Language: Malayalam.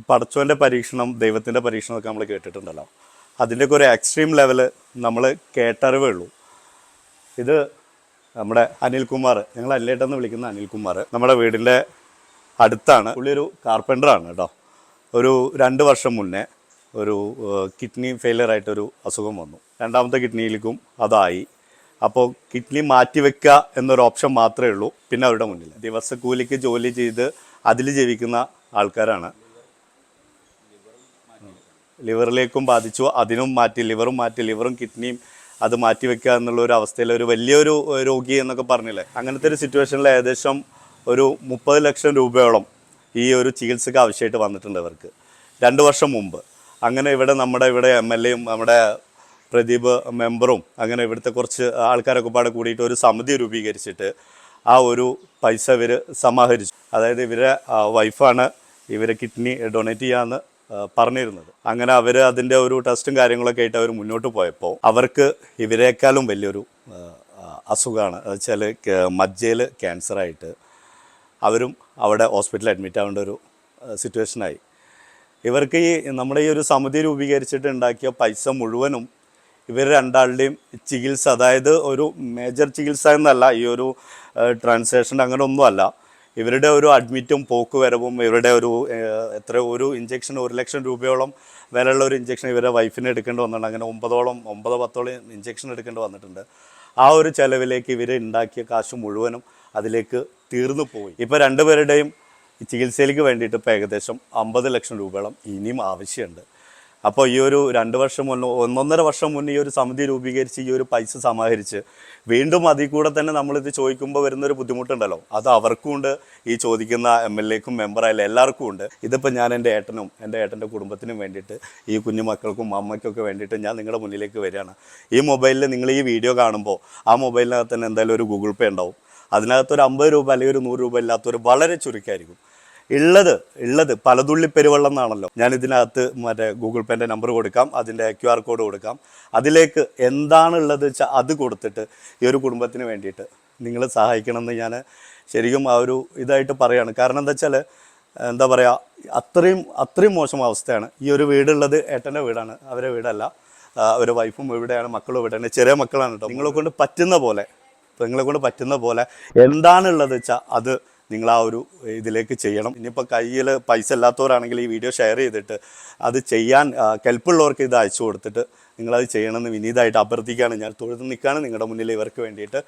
പടച്ചോൻ്റെ പരീക്ഷണം ദൈവത്തിൻ്റെ പരീക്ഷണമൊക്കെ നമ്മൾ കേട്ടിട്ടുണ്ടല്ലോ. അതിൻ്റെയൊക്കെ ഒരു എക്സ്ട്രീം ലെവൽ നമ്മൾ കേട്ടറിവേ ഉള്ളൂ. ഇത് നമ്മുടെ അനിൽകുമാർ, ഞങ്ങൾ അല്ലേട്ടെന്ന് വിളിക്കുന്ന അനിൽകുമാർ, നമ്മുടെ വീടിൻ്റെ അടുത്താണ്. പുള്ളി ഒരു കാർപ്പൻ്ററാണ് കേട്ടോ. ഒരു 2 വർഷം മുന്നേ ഒരു കിഡ്നി ഫെയിലിയറായിട്ടൊരു അസുഖം വന്നു. രണ്ടാമത്തെ കിഡ്നിയിലേക്കും അതായി. അപ്പോൾ കിഡ്നി മാറ്റിവെക്കുക എന്നൊരു ഓപ്ഷൻ മാത്രമേ ഉള്ളൂ പിന്നെ അവരുടെ മുന്നിൽ. ദിവസക്കൂലിക്ക് ജോലി ചെയ്ത് അതിൽ ജീവിക്കുന്ന ആൾക്കാരാണ്. ലിവറിലേക്കും ബാധിച്ചു, അതിനും മാറ്റി, ലിവറും കിഡ്നിയും അത് മാറ്റിവെക്കുക എന്നുള്ള ഒരു അവസ്ഥയിൽ ഒരു വലിയൊരു രോഗി എന്നൊക്കെ പറഞ്ഞില്ലേ, അങ്ങനത്തെ ഒരു സിറ്റുവേഷനിൽ ഏകദേശം ഒരു 30 ലക്ഷം രൂപയോളം ഈ ഒരു ചികിത്സയ്ക്ക് ആവശ്യമായിട്ട് വന്നിട്ടുണ്ട് ഇവർക്ക് 2 വർഷം മുമ്പ്. അങ്ങനെ നമ്മുടെ ഇവിടെ MLA യും നമ്മുടെ പ്രദീപ് മെമ്പറും അങ്ങനെ ഇവിടുത്തെ കുറച്ച് ആൾക്കാരൊക്കെ പാടെ കൂടിയിട്ട് ഒരു സമിതി രൂപീകരിച്ചിട്ട് ആ ഒരു പൈസ ഇവർ സമാഹരിച്ചു. അതായത് ഇവരെ വൈഫാണ് ഇവരെ കിഡ്നി ഡൊണേറ്റ് ചെയ്യാമെന്ന് പറഞ്ഞിരുന്നത്. അങ്ങനെ അവർ അതിൻ്റെ ഒരു ടെസ്റ്റും കാര്യങ്ങളൊക്കെ ആയിട്ട് അവർ മുന്നോട്ട് പോയപ്പോൾ അവർക്ക് ഇവരെക്കാളും വലിയൊരു അസുഖമാണ്. അത് വെച്ചാൽ മജ്ജയിൽ ക്യാൻസറായിട്ട് അവരും അവിടെ ഹോസ്പിറ്റലിൽ അഡ്മിറ്റ് ആവേണ്ട ഒരു സിറ്റുവേഷനായി. ഇവർക്ക് നമ്മുടെ ഈ ഒരു സമിതി രൂപീകരിച്ചിട്ട് ഉണ്ടാക്കിയ പൈസ മുഴുവനും ഇവർ രണ്ടാളുടെയും ചികിത്സ, അതായത് ഒരു മേജർ ചികിത്സ എന്നല്ല, ഈ ഒരു ട്രാൻസാക്ഷൻ അങ്ങനെ ഒന്നുമല്ല, ഇവരുടെ ഒരു അഡ്മിറ്റും പോക്ക് വരവും, ഇവരുടെ ഒരു ഇഞ്ചക്ഷൻ 1 ലക്ഷം രൂപയോളം വിലയുള്ള ഒരു ഇഞ്ചക്ഷൻ ഇവരുടെ വൈഫിന് എടുക്കേണ്ടി വന്നിട്ടുണ്ട്. അങ്ങനെ 9-10 ഇഞ്ചക്ഷൻ എടുക്കേണ്ടി വന്നിട്ടുണ്ട്. ആ ഒരു ചിലവിലേക്ക് ഇവർ ഉണ്ടാക്കിയ കാശ് മുഴുവനും അതിലേക്ക് തീർന്നു പോയി. ഇപ്പോൾ രണ്ടുപേരുടെയും ചികിത്സയിലേക്ക് വേണ്ടിയിട്ട് ഇപ്പോൾ ഏകദേശം 50 ലക്ഷം രൂപയോളം ഇനിയും ആവശ്യമുണ്ട്. അപ്പോൾ ഈ ഒരു 2 വർഷം മുന്നേ, 1.5 വർഷം മുന്നേ ഈ ഒരു സമിതി രൂപീകരിച്ച് ഈ ഒരു പൈസ സമാഹരിച്ച് വീണ്ടും അതിൽ കൂടെ തന്നെ നമ്മളിത് ചോദിക്കുമ്പോൾ വരുന്നൊരു ബുദ്ധിമുട്ടുണ്ടല്ലോ, അത് അവർക്കും ഉണ്ട്, ഈ ചോദിക്കുന്ന MLA ക്കും മെമ്പറായാലും എല്ലാവർക്കും ഉണ്ട്. ഇതിപ്പോൾ ഞാൻ എൻ്റെ ഏട്ടൻ്റെ കുടുംബത്തിനും വേണ്ടിയിട്ട്, ഈ കുഞ്ഞു മക്കൾക്കും അമ്മയ്ക്കൊക്കെ വേണ്ടിയിട്ട് ഞാൻ നിങ്ങളുടെ മുന്നിലേക്ക് വരികയാണ്. ഈ മൊബൈലിൽ നിങ്ങൾ ഈ വീഡിയോ കാണുമ്പോൾ ആ മൊബൈലിനകത്ത് തന്നെ എന്തായാലും ഒരു ഗൂഗിൾ പേ ഉണ്ടാവും. അതിനകത്തൊരു 50 രൂപ അല്ലെങ്കിൽ ഒരു 100 രൂപ ഇല്ലാത്തൊരു വളരെ ചുരുക്കമായിരിക്കും. ഉള്ളത് പലതുള്ളി പെരുവെള്ളം എന്നാണല്ലോ. ഞാൻ ഇതിനകത്ത് മറ്റേ ഗൂഗിൾ പേൻ്റെ നമ്പർ കൊടുക്കാം, അതിൻ്റെ QR കോഡ് കൊടുക്കാം. അതിലേക്ക് എന്താണുള്ളത് വെച്ചാൽ അത് കൊടുത്തിട്ട് ഈ ഒരു കുടുംബത്തിന് വേണ്ടിയിട്ട് നിങ്ങൾ സഹായിക്കണമെന്ന് ഞാൻ ശരിക്കും ആ ഒരു ഇതായിട്ട് പറയുകയാണ്. കാരണം എന്താ വെച്ചാൽ, എന്താ പറയുക, അത്രയും മോശം അവസ്ഥയാണ്. ഈ ഒരു വീടുള്ളത് ഏട്ടൻ്റെ വീടാണ്, അവരെ വീടല്ല. അവരുടെ വൈഫും ഇവിടെയാണ്, മക്കളും ഇവിടെയാണ്, ചെറിയ മക്കളാണ് കേട്ടോ. നിങ്ങളെ കൊണ്ട് പറ്റുന്ന പോലെ എന്താണുള്ളത് വെച്ചാൽ അത് നിങ്ങൾ ആ ഒരു ഇതിലേക്ക് ചെയ്യണം. ഇനിയിപ്പോൾ കയ്യിൽ പൈസ ഇല്ലാത്തവരാണെങ്കിൽ ഈ വീഡിയോ ഷെയർ ചെയ്തിട്ട് അത് ചെയ്യാൻ കെൽപ്പുള്ളവർക്ക് ഇത് അയച്ചു കൊടുത്തിട്ട് നിങ്ങളത് ചെയ്യണമെന്ന് വിനീതമായിട്ട് അഭ്യർത്ഥിക്കുകയാണ്. ഞാൻ തൊഴുത് നിൽക്കുകയാണ് നിങ്ങളുടെ മുന്നിൽ ഇവർക്ക് വേണ്ടിയിട്ട്.